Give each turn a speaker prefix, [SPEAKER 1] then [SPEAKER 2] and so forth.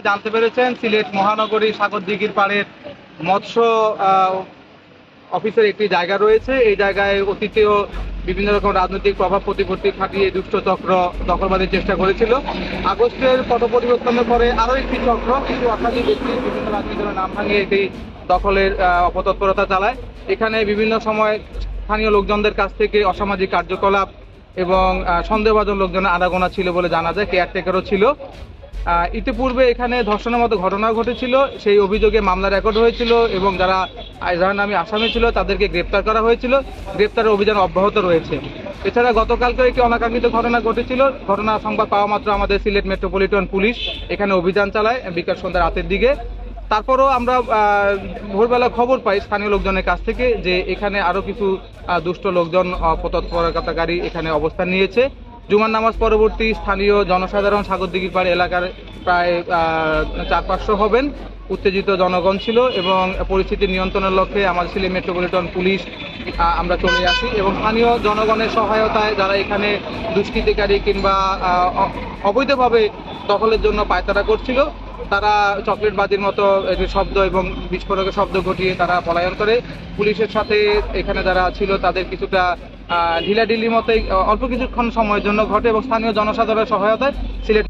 [SPEAKER 1] জানতে পেরেছেন সিলেট মহানগরী সাগরদিঘির পাড়ের মৎস্য অফিসের একটি জায়গা রয়েছে। এই জায়গায় অতীতেও বিভিন্ন রকম রাজনৈতিক প্রভাব প্রতিপত্তি খাটিয়ে দুষ্ট চক্র দখলবাদের চেষ্টা করেছিল। আগস্টের পট পরিবর্তনের পরে আরও একটি চক্র কিছু অসাধু ব্যক্তি বিভিন্ন রাজনৈতিক দলের নাম ভাঙিয়ে এটি দখলের অপতৎপরতা চালায়। এখানে বিভিন্ন সময় স্থানীয় লোকজনদের কাছ থেকে অসামাজিক কার্যকলাপ এবং সন্দেহভাজন লোকজনের আনাগোনা ছিল বলে জানা যায়। কেয়ারটেকারও ছিল। ইতিপূর্বে এখানে ধর্ষণের মতো ঘটনা ঘটেছিল, সেই অভিযোগে মামলা রেকর্ড হয়েছিল এবং যারা যারা নামে আসামি ছিল তাদেরকে গ্রেপ্তার করা হয়েছিল। গ্রেপ্তারের অভিযান অব্যাহত রয়েছে। এছাড়া গতকালকে একটি অনাকাঙ্ক্ষিত ঘটনা ঘটেছিল। ঘটনা সংবাদ পাওয়া মাত্র আমাদের সিলেট মেট্রোপলিটন পুলিশ এখানে অভিযান চালায় বিকাল সন্ধ্যা রাতের দিকে। তারপরও আমরা ভোরবেলা খবর পাই স্থানীয় লোকজনের কাছ থেকে যে এখানে আরও কিছু দুষ্ট লোকজন অপতৎপরতাকারী এখানে অবস্থান নিয়েছে। জুমার নামাজ পরবর্তী স্থানীয় জনসাধারণ সাগরদিঘির পাড় এলাকার প্রায় 400-500 হবেন। উত্তেজিত জনগণ ছিল এবং পরিস্থিতি নিয়ন্ত্রণের লক্ষ্যে আমাদের সিলেট মেট্রোপলিটন পুলিশ আমরা চলে আসি এবং স্থানীয় জনগণের সহায়তায় যারা এখানে দুষ্কৃতিকারী কিংবা অবৈধভাবে দখলের জন্য পায়তারা করছিল তারা চকলেট বাজির মতো শব্দ এবং বিস্ফোরকের শব্দ ঘটিয়ে তারা পলায়ন করে। পুলিশের সাথে এখানে যারা ছিল তাদের কিছুটা ঢিলাঢিলির মতোই অল্প কিছুক্ষণ সময়ের জন্য ঘটে এবং স্থানীয় জনসাধারণের সহায়তায় সিলেট